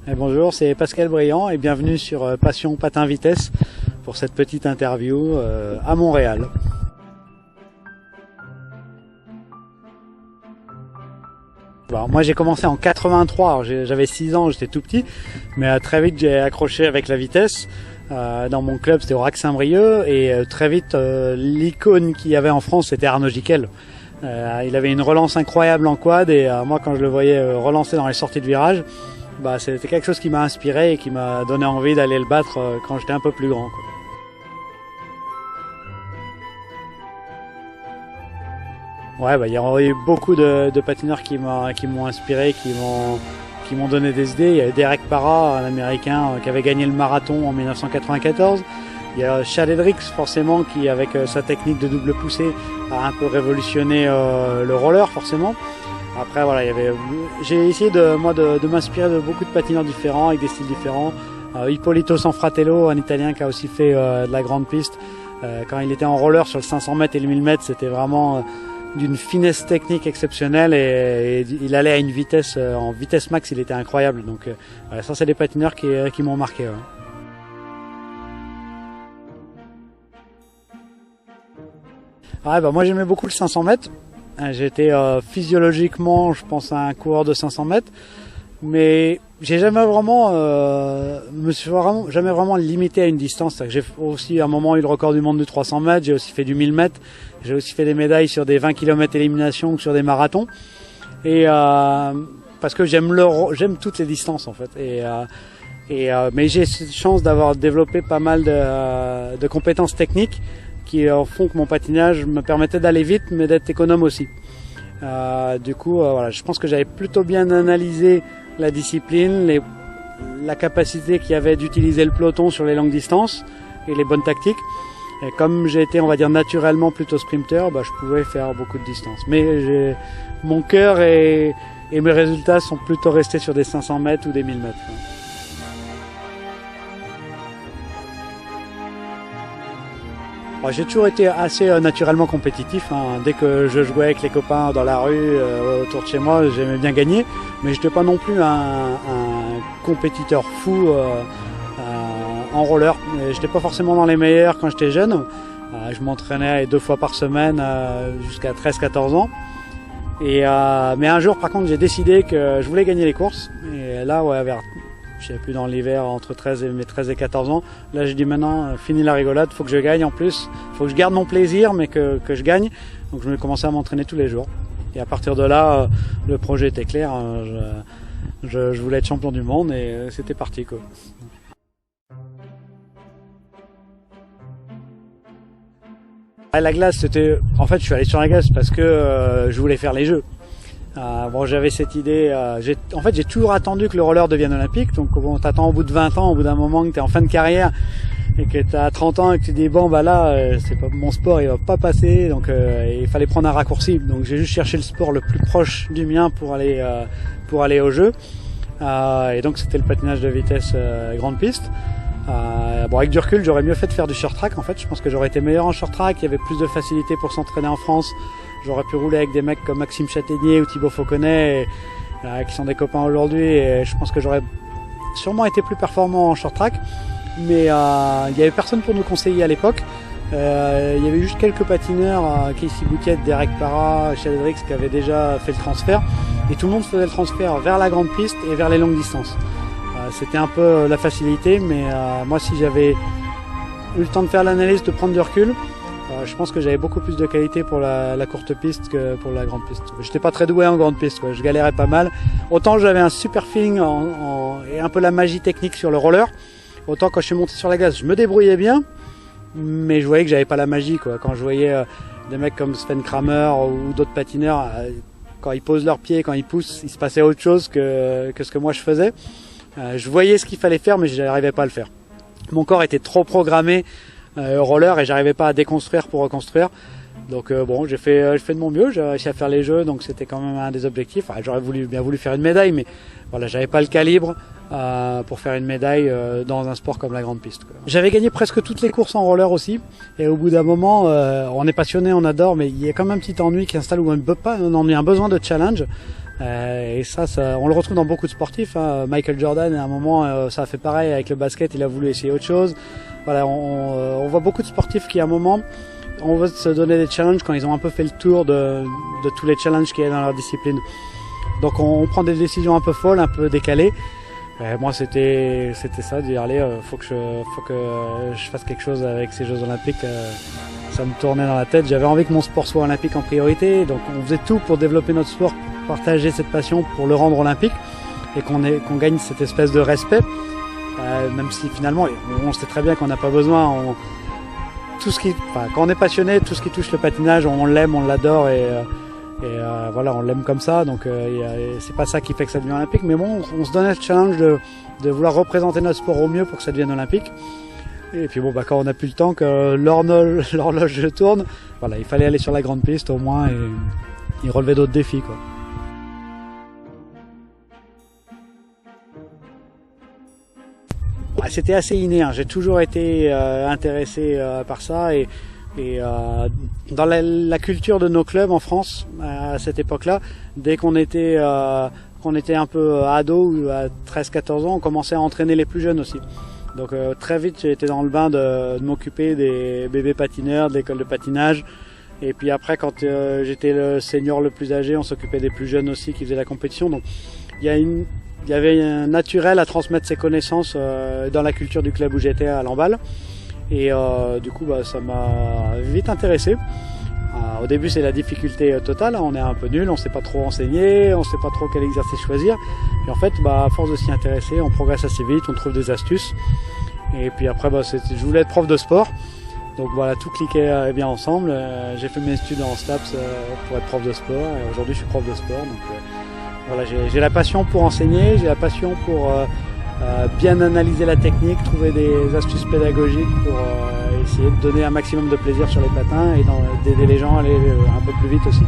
Bonjour, c'est Pascal Briand et bienvenue sur Passion Patin Vitesse pour cette petite interview à Montréal. Alors, moi j'ai commencé en 83, j'avais 6 ans, j'étais tout petit, mais très vite j'ai accroché avec la vitesse. Dans mon club c'était au Rac-Saint-Brieuc et très vite l'icône qu'il y avait en France c'était Arnaud Gicquel. Il avait une relance incroyable en quad et moi quand je le voyais relancer dans les sorties de virage, c'était quelque chose qui m'a inspiré et qui m'a donné envie d'aller le battre quand j'étais un peu plus grand, quoi. Ouais, il y a eu beaucoup de patineurs qui m'ont inspiré, qui m'ont donné des idées. Il y a Derek Parra, un Américain qui avait gagné le marathon en 1994. Il y a Chad Hendricks, forcément, qui avec sa technique de double poussée a un peu révolutionné le roller, forcément. Après, voilà, j'ai essayé de m'inspirer de beaucoup de patineurs différents, avec des styles différents. Ippolito Sanfratello, un Italien qui a aussi fait de la grande piste. Quand il était en roller sur le 500 mètres et le 1000 mètres, c'était vraiment d'une finesse technique exceptionnelle et il allait à une vitesse, en vitesse max, il était incroyable. Donc ça, c'est des patineurs qui m'ont marqué. Ouais. Moi, j'aimais beaucoup le 500 mètres. J'étais physiologiquement, je pense, un coureur de 500 mètres, mais j'ai jamais vraiment, jamais vraiment limité à une distance. J'ai aussi à un moment eu le record du monde du 300 mètres, j'ai aussi fait du 1000 mètres, j'ai aussi fait des médailles sur des 20 km élimination ou sur des marathons. Et parce que j'aime toutes les distances en fait. Mais j'ai cette chance d'avoir développé pas mal de compétences techniques qui font que mon patinage me permettait d'aller vite mais d'être économe aussi. Du coup, voilà, je pense que j'avais plutôt bien analysé la discipline, la capacité qu'il y avait d'utiliser le peloton sur les longues distances et les bonnes tactiques. Et comme j'ai été, on va dire, naturellement plutôt sprinter, je pouvais faire beaucoup de distance. Mais mon cœur et mes résultats sont plutôt restés sur des 500 mètres ou des 1000 mètres. J'ai toujours été assez naturellement compétitif. Dès que je jouais avec les copains dans la rue, autour de chez moi, j'aimais bien gagner. Mais je n'étais pas non plus un compétiteur fou en roller. Je n'étais pas forcément dans les meilleurs quand j'étais jeune. Je m'entraînais 2 fois par semaine jusqu'à 13-14 ans. Mais un jour, par contre, j'ai décidé que je voulais gagner les courses. Et là, je sais plus, dans l'hiver entre 13 et 14 ans. Là, j'ai dit maintenant, fini la rigolade, faut que je gagne en plus. Faut que je garde mon plaisir, mais que je gagne. Donc, je vais commencer à m'entraîner tous les jours. Et à partir de là, le projet était clair. Je voulais être champion du monde et c'était parti, quoi. La glace, en fait, je suis allé sur la glace parce que je voulais faire les Jeux. J'avais cette idée. J'ai toujours attendu que le roller devienne olympique. Donc, t'attends au bout de 20 ans, au bout d'un moment que t'es en fin de carrière et que t'as 30 ans et que tu dis c'est pas mon sport, il va pas passer. Donc, il fallait prendre un raccourci. Donc, j'ai juste cherché le sport le plus proche du mien pour aller au jeu. Et donc, c'était le patinage de vitesse grande piste. Avec du recul, j'aurais mieux fait de faire du short track. En fait, je pense que j'aurais été meilleur en short track. Il y avait plus de facilité pour s'entraîner en France. J'aurais pu rouler avec des mecs comme Maxime Châtaignier ou Thibaut Fauconnet, qui sont des copains aujourd'hui. Et je pense que j'aurais sûrement été plus performant en short track. Mais il y avait personne pour nous conseiller à l'époque. Il y avait juste quelques patineurs, Casey Bouquette, Derek Parra, Chad Hendricks, qui avaient déjà fait le transfert. Et tout le monde faisait le transfert vers la grande piste et vers les longues distances. C'était un peu la facilité, mais moi, si j'avais eu le temps de faire l'analyse, de prendre du recul, je pense que j'avais beaucoup plus de qualité pour la courte piste que pour la grande piste. J'étais pas très doué en grande piste, quoi. Je galérais pas mal. Autant j'avais un super feeling et un peu la magie technique sur le roller, autant quand je suis monté sur la glace, je me débrouillais bien, mais je voyais que j'avais pas la magie, quoi. Quand je voyais des mecs comme Sven Kramer ou d'autres patineurs, quand ils posent leurs pieds, quand ils poussent, il se passait autre chose que ce que moi je faisais. Je voyais ce qu'il fallait faire, mais je n'arrivais pas à le faire. Mon corps était trop programmé au roller et j'arrivais pas à déconstruire pour reconstruire. Donc j'ai fait de mon mieux, j'ai réussi à faire les Jeux, donc c'était quand même un des objectifs. J'aurais bien voulu faire une médaille, mais voilà, j'avais pas le calibre pour faire une médaille dans un sport comme la grande piste, quoi. J'avais gagné presque toutes les courses en roller aussi, et au bout d'un moment, on est passionné, on adore, mais il y a quand même un petit ennui qui s'installe, ou un besoin de challenge. Et ça, on le retrouve dans beaucoup de sportifs. Hein. Michael Jordan, à un moment, ça a fait pareil avec le basket. Il a voulu essayer autre chose. Voilà, on voit beaucoup de sportifs qui, à un moment, on veut se donner des challenges quand ils ont un peu fait le tour de tous les challenges qu'il y a dans leur discipline. Donc on prend des décisions un peu folles, un peu décalées. Et moi c'était ça, de dire allez, faut que je fasse quelque chose avec ces Jeux Olympiques. Ça me tournait dans la tête. J'avais envie que mon sport soit olympique en priorité. Donc on faisait tout pour développer notre sport, pour partager cette passion, pour le rendre olympique et qu'on gagne cette espèce de respect. Même si finalement, on sait très bien qu'on n'a pas besoin. Quand on est passionné, tout ce qui touche le patinage, on l'aime, on l'adore et voilà, on l'aime comme ça. Donc c'est pas ça qui fait que ça devient olympique. Mais bon, on se donnait le challenge de vouloir représenter notre sport au mieux pour que ça devienne olympique. Et puis bon, quand on n'a plus le temps, que l'horloge tourne, voilà, il fallait aller sur la grande piste au moins et relever d'autres défis, quoi. C'était assez inné, hein. J'ai toujours été intéressé par ça et dans la culture de nos clubs en France à cette époque-là, dès qu'on était un peu ado ou à 13-14 ans, on commençait à entraîner les plus jeunes aussi. Donc très vite j'ai été dans le bain de m'occuper des bébés patineurs, de l'école de patinage. Et puis après quand j'étais le senior le plus âgé, on s'occupait des plus jeunes aussi qui faisaient la compétition. Donc il y avait un naturel à transmettre ses connaissances dans la culture du club où j'étais à Lamballe. Et du coup ça m'a vite intéressé. Au début c'est la difficulté totale, on est un peu nul, on sait pas trop enseigner, on sait pas trop quel exercice choisir. Et en fait à force de s'y intéresser, on progresse assez vite, on trouve des astuces. Et puis après je voulais être prof de sport. Donc voilà, tout cliquait bien ensemble. J'ai fait mes études en STAPS pour être prof de sport et aujourd'hui je suis prof de sport. Donc voilà, j'ai la passion pour enseigner, j'ai la passion pour bien analyser la technique, trouver des astuces pédagogiques pour essayer de donner un maximum de plaisir sur les patins et d'aider les gens à aller un peu plus vite aussi.